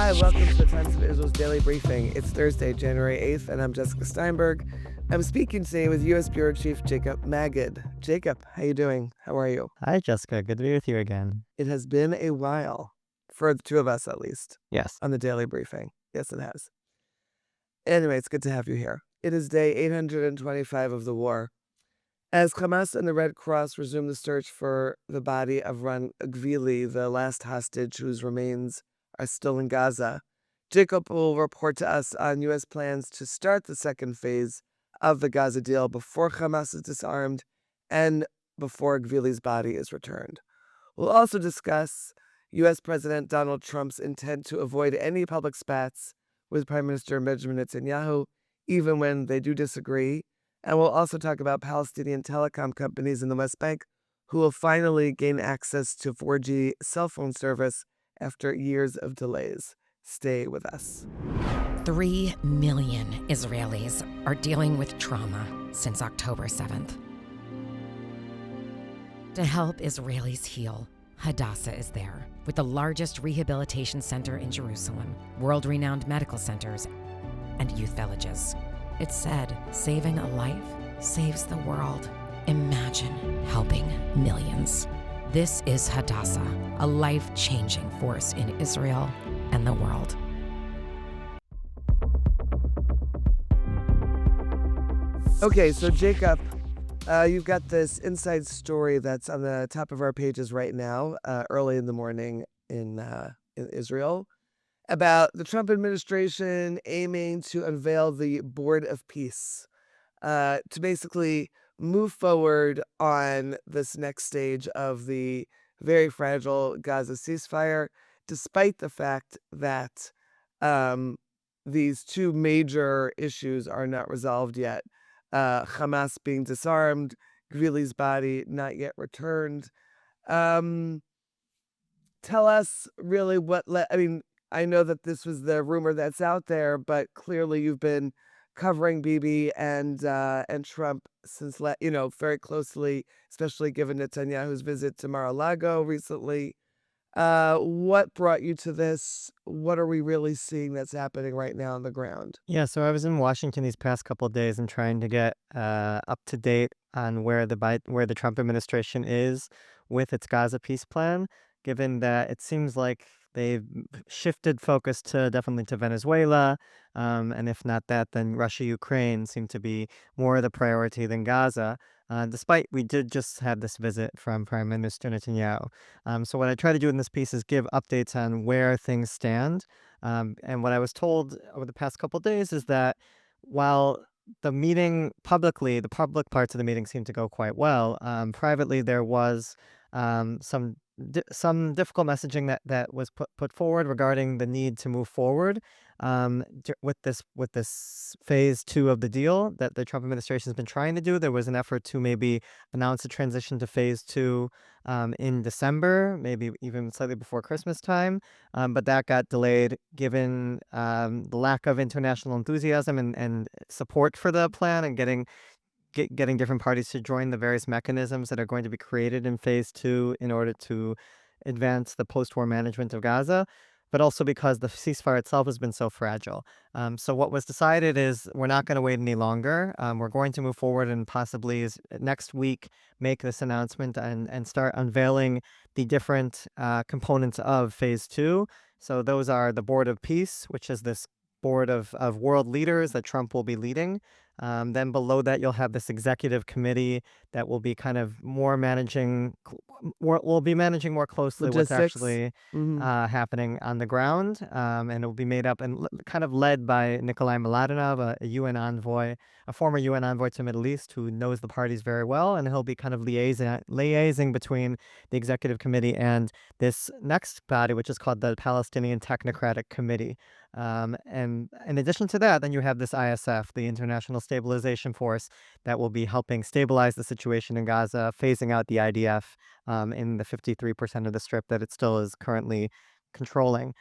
Hi, welcome to the Times of Israel's Daily Briefing. It's Thursday, January 8th, and I'm Jessica Steinberg. I'm speaking today with U.S. Bureau Chief Jacob Magid. Jacob, how you doing? How are you? Hi, Jessica. Good to be with you again. It has been a while, for the two of us at least, Yes. on the Daily Briefing. Yes, it has. Anyway, it's good to have you here. It is day 825 of the war. As Hamas and the Red Cross resume the search for the body of Ran Gvili, the last hostage whose remains are still in Gaza, Jacob will report to us on U.S. plans to start the second phase of the Gaza deal before Hamas is disarmed and before Gvili's body is returned. We'll also discuss U.S. President Donald Trump's intent to avoid any public spats with Prime Minister Benjamin Netanyahu, even when they do disagree. And we'll also talk about Palestinian telecom companies in the West Bank who will finally gain access to 4G cell phone service after years of delays. Stay with us. 3 million Israelis are dealing with trauma since October 7th. To help Israelis heal, Hadassah is there, with the largest rehabilitation center in Jerusalem, world-renowned medical centers, and youth villages. It's said, saving a life saves the world. Imagine helping millions. This is Hadassah, a life-changing force in Israel and the world. Okay, so Jacob, you've got this inside story that's on the top of our pages right now, early in the morning in Israel, about the Trump administration aiming to unveil the Board of Peace to basically move forward on this next stage of the very fragile Gaza ceasefire, despite the fact that these two major issues are not resolved yet. Hamas being disarmed, Gvili's body not yet returned. Tell us really I know that this was the rumor that's out there, but clearly you've been covering Bibi and Trump since very closely, especially given Netanyahu's visit to Mar-a-Lago recently. What brought you to this? What are we really seeing that's happening right now on the ground? Yeah, so I was in Washington these past couple of days and trying to get up to date on where the Trump administration is with its Gaza peace plan, given that it seems like they've shifted focus definitely to Venezuela, and if not that, then Russia, Ukraine seem to be more of the priority than Gaza. Despite we did just have this visit from Prime Minister Netanyahu. So what I try to do in this piece is give updates on where things stand. And what I was told over the past couple of days is that while the meeting publicly, the public parts of the meeting seemed to go quite well, privately there was some difficult messaging that was put forward regarding the need to move forward with this phase two of the deal that the Trump administration has been trying to do. There was an effort to maybe announce a transition to phase two in December, maybe even slightly before Christmas time, but that got delayed given the lack of international enthusiasm and support for the plan and getting different parties to join the various mechanisms that are going to be created in phase two in order to advance the post-war management of Gaza, but also because the ceasefire itself has been so fragile. So what was decided is we're not going to wait any longer. We're going to move forward and possibly next week make this announcement and start unveiling the different components of phase two. So those are the Board of Peace, which is this board of world leaders that Trump will be leading. Then below that, you'll have this executive committee that will be kind of will be managing more closely what's Logistics. actually happening on the ground. And it will be made up and kind of led by Nikolai Mladenov, a UN envoy, a former UN envoy to the Middle East who knows the parties very well. And he'll be kind of liaising between the executive committee and this next body, which is called the Palestinian Technocratic Committee. And in addition to that, then you have this ISF, the International Stabilization Force, that will be helping stabilize the situation in Gaza, phasing out the IDF in the 53% of the strip that it still is currently controlling.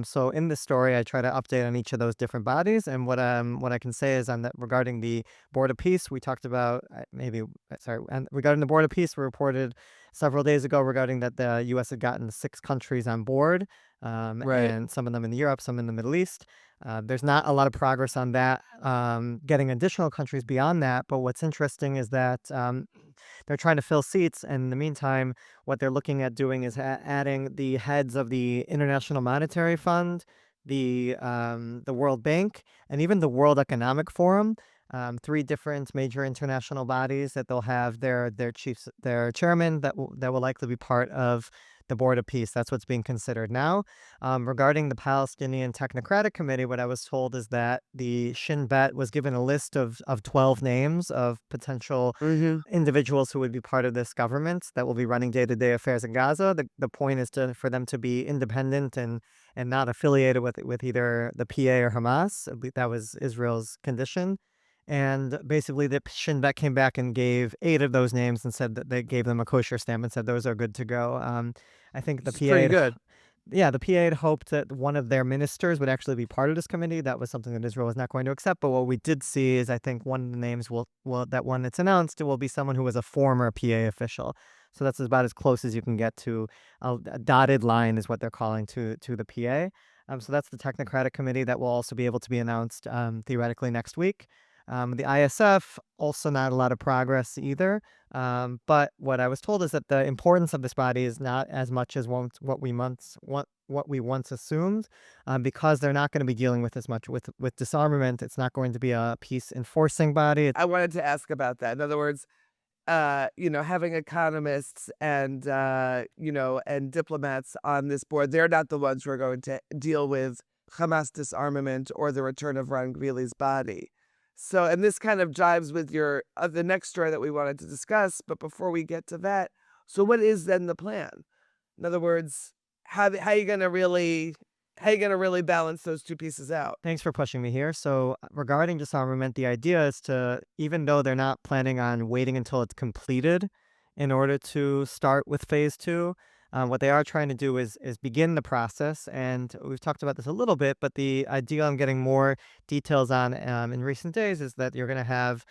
So in this story, I try to update on each of those different bodies. And what I can say is regarding the Board of Peace, we talked about and regarding the Board of Peace, we reported several days ago regarding that the U.S. had gotten 6 countries on board, Right. and some of them in Europe, some in the Middle East. There's not a lot of progress on that, getting additional countries beyond that. But what's interesting is that they're trying to fill seats, and in the meantime, what they're looking at doing is adding the heads of the International Monetary Fund, the World Bank, and even the World Economic Forum. 3 different major international bodies that they'll have their chiefs, their chairman that will likely be part of the Board of Peace. That's what's being considered now. Regarding the Palestinian Technocratic Committee, what I was told is that the Shin Bet was given a list of 12 names of potential Mm-hmm. individuals who would be part of this government that will be running day-to-day affairs in Gaza. The point is for them to be independent and not affiliated with either the PA or Hamas. At least that was Israel's condition. And basically, the Shin Bet came back and gave 8 of those names and said that they gave them a kosher stamp and said those are good to go. I think the It's PA pretty had good. yeah, the PA had hoped that one of their ministers would actually be part of this committee. That was something that Israel was not going to accept. But what we did see is I think one of the names will that one that's announced, it will be someone who was a former PA official. So that's about as close as you can get to a dotted line is what they're calling to the PA. So that's the Technocratic Committee that will also be able to be announced theoretically next week. The ISF, also not a lot of progress either. But what I was told is that the importance of this body is not as much as what we once assumed, because they're not going to be dealing with as much with disarmament. It's not going to be a peace enforcing body. I wanted to ask about that. In other words, having economists and and diplomats on this board, they're not the ones who are going to deal with Hamas disarmament or the return of Ron Gvili's body. So, and this kind of jives with your the next story that we wanted to discuss. But before we get to that, so what is then the plan? In other words, how you gonna really balance those two pieces out? Thanks for pushing me here. So, regarding disarmament, the idea is to, even though they're not planning on waiting until it's completed in order to start with phase 2, what they are trying to do is begin the process. And we've talked about this a little bit, but the idea I'm getting more details on in recent days is that you're going to have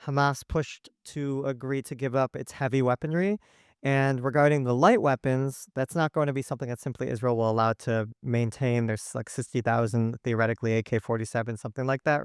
Hamas pushed to agree to give up its heavy weaponry. And regarding the light weapons, that's not going to be something that simply Israel will allow to maintain. There's like 60,000 theoretically AK-47, something like that,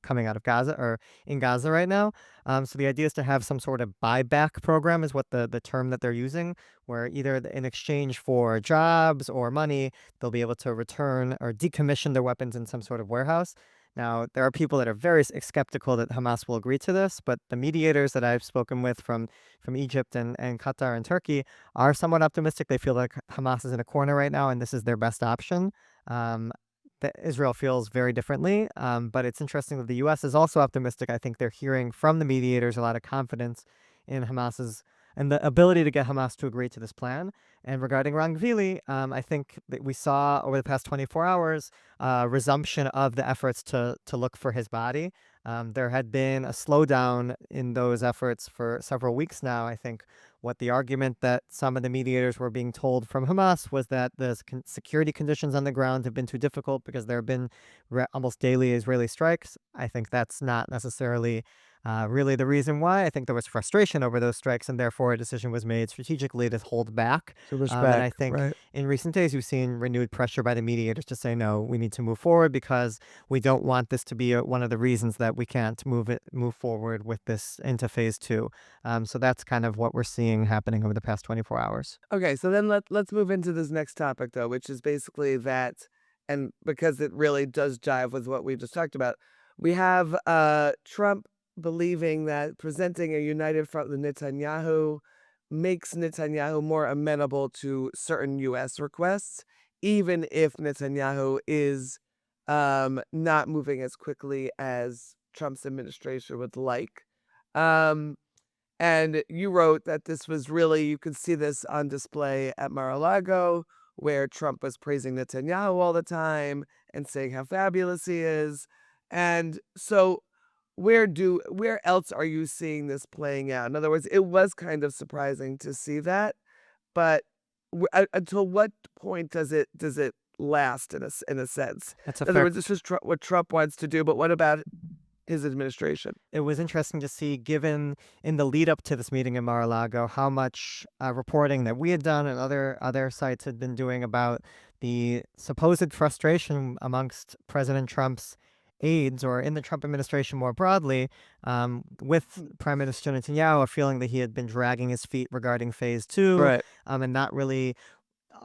coming out of Gaza or in Gaza right now. So the idea is to have some sort of buyback program, is what the term that they're using, where either in exchange for jobs or money, they'll be able to return or decommission their weapons in some sort of warehouse. Now, there are people that are very skeptical that Hamas will agree to this, but the mediators that I've spoken with from Egypt and Qatar and Turkey are somewhat optimistic. They feel like Hamas is in a corner right now, and this is their best option. That Israel feels very differently, but it's interesting that the U.S. is also optimistic. I think they're hearing from the mediators a lot of confidence in Hamas's and the ability to get Hamas to agree to this plan. And regarding Ron Gvili, I think that we saw over the past 24 hours resumption of the efforts to look for his body. There had been a slowdown in those efforts for several weeks now. I think what the argument that some of the mediators were being told from Hamas was that the security conditions on the ground have been too difficult because there have been almost daily Israeli strikes. I think that's not necessarily really the reason why. I think there was frustration over those strikes, and therefore a decision was made strategically to hold back. To push And I back, think right? in recent days, we've seen renewed pressure by the mediators to say, no, we need to move forward because we don't want this to be one of the reasons that we can't move forward with this into phase 2. So that's kind of what we're seeing happening over the past 24 hours. Okay, so then let's move into this next topic though, which is basically that, and because it really does jive with what we just talked about, we have Trump believing that presenting a united front with Netanyahu makes Netanyahu more amenable to certain U.S. requests, even if Netanyahu is not moving as quickly as Trump's administration would like. Um, and you wrote that this was really, you could see this on display at Mar-a-Lago, where Trump was praising Netanyahu all the time and saying how fabulous he is. And so where else are you seeing this playing out? In other words, it was kind of surprising to see that, but until what point does it last in a sense? That's a In other fair words, this is what Trump wants to do, but what about his administration. It was interesting to see, given in the lead up to this meeting in Mar-a-Lago, how much reporting that we had done and other sites had been doing about the supposed frustration amongst President Trump's aides, or in the Trump administration more broadly, with Prime Minister Netanyahu, a feeling that he had been dragging his feet regarding phase two, Right. and not really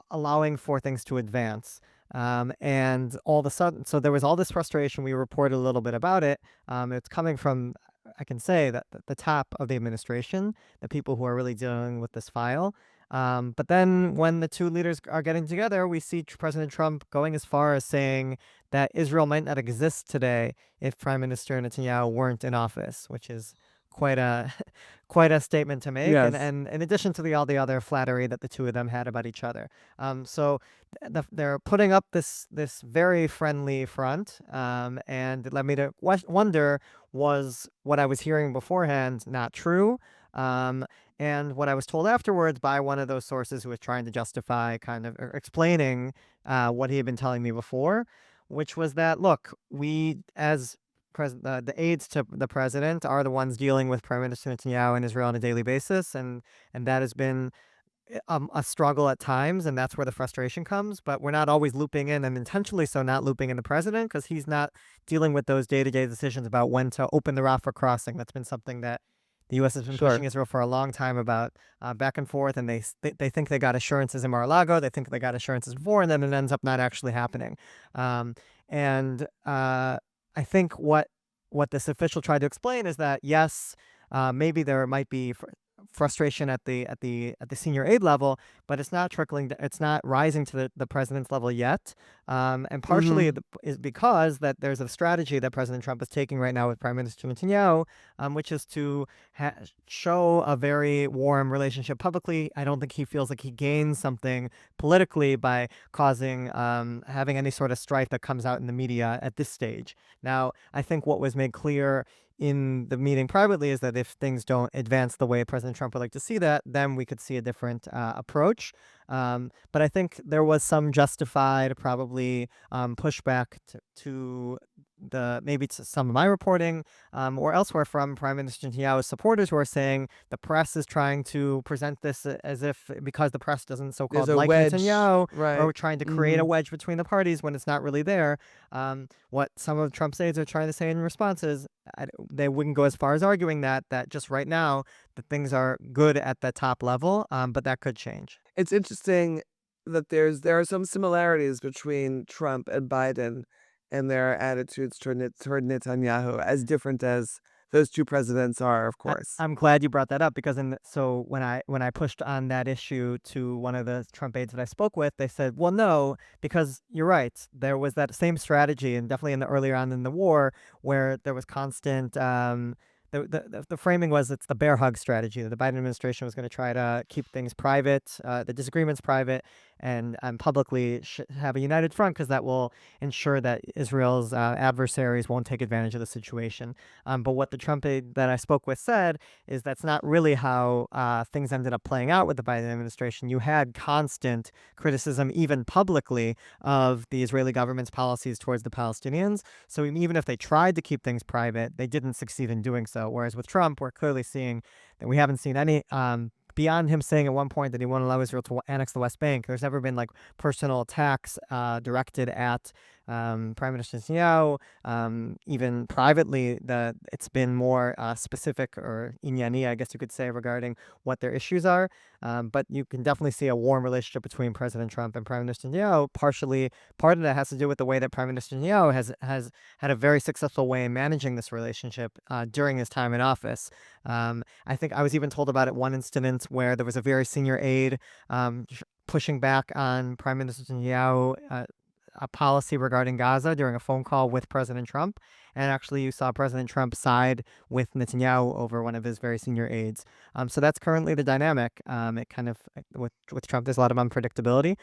allowing for things to advance. And all of a sudden, so there was all this frustration. We reported a little bit about it. It's coming from, I can say, that the top of the administration, the people who are really dealing with this file. But then when the two leaders are getting together, we see President Trump going as far as saying that Israel might not exist today if Prime Minister Netanyahu weren't in office, which is quite a quite a statement to make. Yes. And in addition to all the other flattery that the two of them had about each other. So they're putting up this very friendly front, and it led me to wonder, was what I was hearing beforehand not true? And what I was told afterwards by one of those sources who was trying to justify, kind of, or explaining what he had been telling me before, which was that, look, we as the aides to the president are the ones dealing with Prime Minister Netanyahu in Israel on a daily basis, and that has been a struggle at times, and that's where the frustration comes. But we're not always looping in, and intentionally so, not looping in the president, because he's not dealing with those day-to-day decisions about when to open the Rafah crossing. That's been something that the U.S. has been Sure. pushing Israel for a long time about, back and forth, and they think they got assurances in Mar-a-Lago, they think they got assurances before, and then it ends up not actually happening. I think what this official tried to explain is that, yes, maybe there might be frustration at the senior aide level, but it's not it's not rising to the president's level yet. And partially is because that there's a strategy that President Trump is taking right now with Prime Minister Netanyahu, which is to show a very warm relationship publicly. I don't think he feels like he gains something politically by causing having any sort of strife that comes out in the media at this stage. Now, I think what was made clear in the meeting privately is that if things don't advance the way President Trump would like to see that, then we could see a different approach. But I think there was some justified, probably, pushback to maybe to some of my reporting, or elsewhere from Prime Minister Netanyahu's supporters, who are saying the press is trying to present this as if, because the press doesn't so-called There's a like wedge, Netanyahu, right? or we're trying to create a wedge between the parties when it's not really there. What some of Trump's aides are trying to say in response is, they wouldn't go as far as arguing that just right now that things are good at the top level, but that could change. It's interesting that there are some similarities between Trump and Biden and their attitudes toward Netanyahu, as different as those two presidents are, of course. I'm glad you brought that up, because so when I pushed on that issue to one of the Trump aides that I spoke with, they said, well, no, because you're right. There was that same strategy, and definitely earlier on in the war, where there was constant the framing was, it's the bear hug strategy, that the Biden administration was going to try to keep things private, the disagreements private, and publicly have a united front, because that will ensure that Israel's adversaries won't take advantage of the situation. But what the Trump aide that I spoke with said is that's not really how things ended up playing out with the Biden administration. You had constant criticism, even publicly, of the Israeli government's policies towards the Palestinians. So even if they tried to keep things private, they didn't succeed in doing so. Whereas with Trump, we're clearly seeing that we haven't seen any, beyond him saying at one point that he won't allow Israel to annex the West Bank, there's never been personal attacks directed at Prime Minister Netanyahu. Even privately, it's been more specific, or inyani, I guess you could say, regarding what their issues are. But you can definitely see a warm relationship between President Trump and Prime Minister Netanyahu. Part of that has to do with the way that Prime Minister Netanyahu has had a very successful way in managing this relationship during his time in office. I think I was even told about one incident where there was a very senior aide pushing back on Prime Minister Netanyahu a policy regarding Gaza during a phone call with President Trump. And actually, you saw President Trump side with Netanyahu over one of his very senior aides. So that's currently the dynamic. It kind of, with Trump, there's a lot of unpredictability.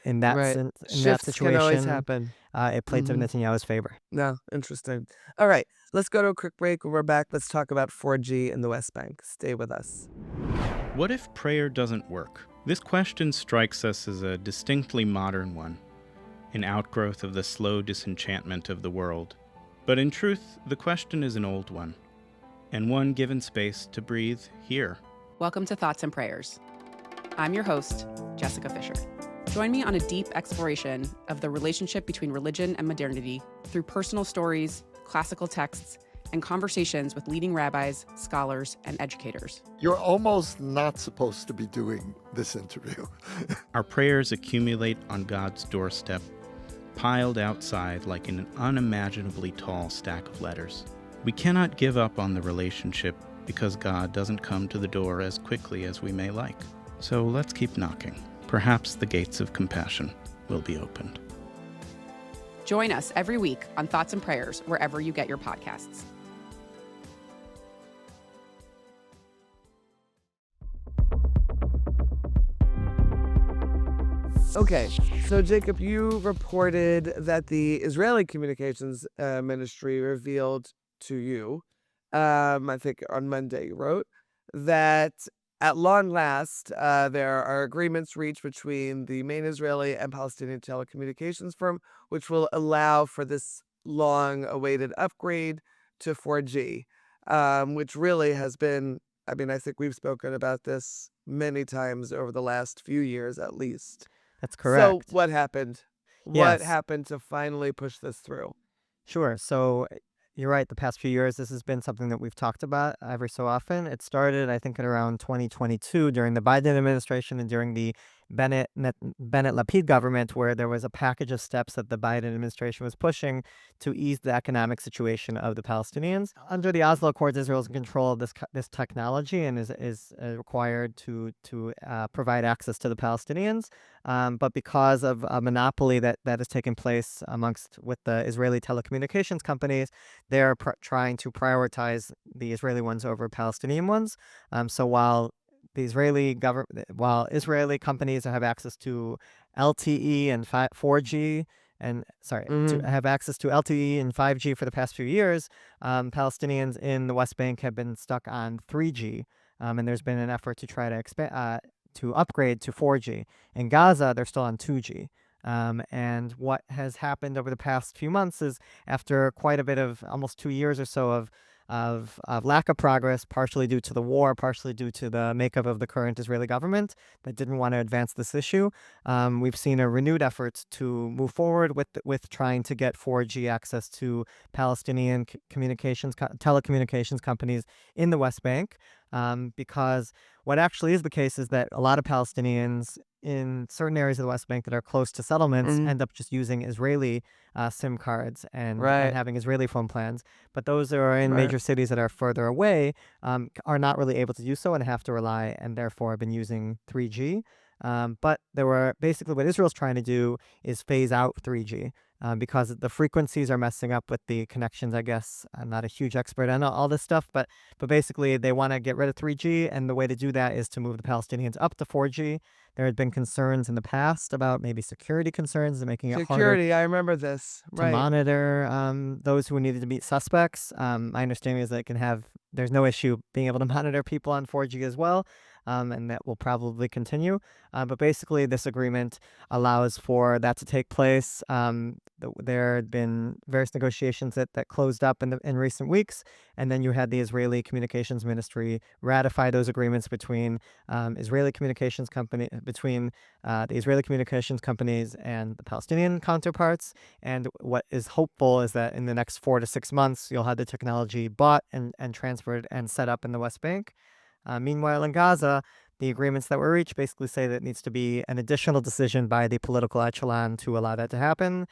In that Right. in that Shifts can always situation, happen. it played to Netanyahu's favor. No, interesting. All right, let's go to a quick break. When we're back, let's talk about 4G in the West Bank. Stay with us. What if prayer doesn't work? This question strikes us as a distinctly modern one, an outgrowth of the slow disenchantment of the world. But in truth, the question is an old one, and one given space to breathe here. Welcome to Thoughts and Prayers. I'm your host, Jessica Fisher. Join me on a deep exploration of the relationship between religion and modernity through personal stories, classical texts, and conversations with leading rabbis, scholars, and educators. You're almost not supposed to be doing this interview. Our prayers accumulate on God's doorstep, piled outside like an unimaginably tall stack of letters. We cannot give up on the relationship because God doesn't come to the door as quickly as we may like. So let's keep knocking. Perhaps the gates of compassion will be opened. Join us every week on Thoughts and Prayers wherever you get your podcasts. Okay, so Jacob, you reported that the Israeli Communications Ministry revealed to you, I think on Monday you wrote, that at long last there are agreements reached between the main Israeli and Palestinian telecommunications firm, which will allow for this long-awaited upgrade to 4G, which really has been, I mean, I think we've spoken about this many times over the last few years at least. That's correct. So what happened? What Yes. happened to finally push this through? Sure. So you're right. The past few years, this has been something that we've talked about every so often. It started, I think, in around 2022 during the Biden administration and during the Bennett-Lapid government, where there was a package of steps that the Biden administration was pushing to ease the economic situation of the Palestinians. Under the Oslo Accords, Israel is in control of this technology and is required to provide access to the Palestinians. But because of a monopoly that has taken place with the Israeli telecommunications companies, they're trying to prioritize the Israeli ones over Palestinian ones. So while Israeli companies have access to LTE and 4G to have access to LTE and 5G for the past few years, Palestinians in the West Bank have been stuck on 3G, and there's been an effort to try to upgrade to 4G. In Gaza, they're still on 2G. And what has happened over the past few months is, after quite a bit of almost 2 years or so of lack of progress, partially due to the war, partially due to the makeup of the current Israeli government that didn't want to advance this issue, we've seen a renewed effort to move forward with trying to get 4G access to Palestinian telecommunications companies in the West Bank, because what actually is the case is that a lot of Palestinians in certain areas of the West Bank that are close to settlements end up just using Israeli SIM cards and having Israeli phone plans. But those that are in major cities that are further away are not really able to do so and have to rely, and therefore have been using 3G. But basically what Israel's trying to do is phase out 3G. Because the frequencies are messing up with the connections, I guess. I'm not a huge expert on all this stuff, but basically they want to get rid of 3G, and the way to do that is to move the Palestinians up to 4G. There had been concerns in the past about maybe security concerns and making it harder I remember this. to monitor those who needed to be suspects. My understanding is that there's no issue being able to monitor people on 4G as well, and that will probably continue. But basically, this agreement allows for that to take place. There had been various negotiations that closed up in recent weeks, and then you had the Israeli Communications Ministry ratify those agreements between the Israeli communications companies and the Palestinian counterparts. And what is hopeful is that in the next 4 to 6 months, you'll have the technology bought and transferred and set up in the West Bank. Meanwhile, in Gaza, the agreements that were reached basically say that it needs to be an additional decision by the political echelon to allow that to happen.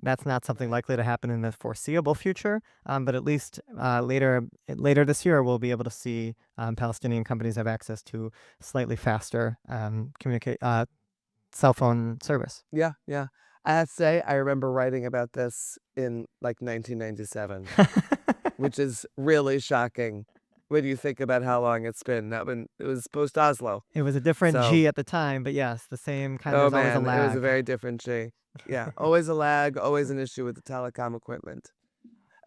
That's not something likely to happen in the foreseeable future, but at least later this year, we'll be able to see Palestinian companies have access to slightly faster cell phone service. Yeah. I have to say, I remember writing about this in like 1997, which is really shocking when you think about how long it's been. It was post-Oslo. It was a different G at the time, but yes, the same kind of, always a lag. It was a very different G. Yeah, always a lag, always an issue with the telecom equipment.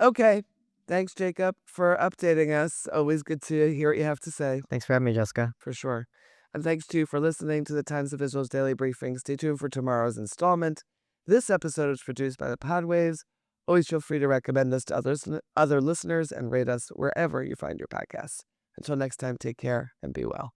Okay, thanks, Jacob, for updating us. Always good to hear what you have to say. Thanks for having me, Jessica. For sure. And thanks to you for listening to the Times of Israel's Daily Briefing. Stay tuned for tomorrow's installment. This episode is produced by the Podwaves. Always feel free to recommend us to other listeners and rate us wherever you find your podcasts. Until next time, take care and be well.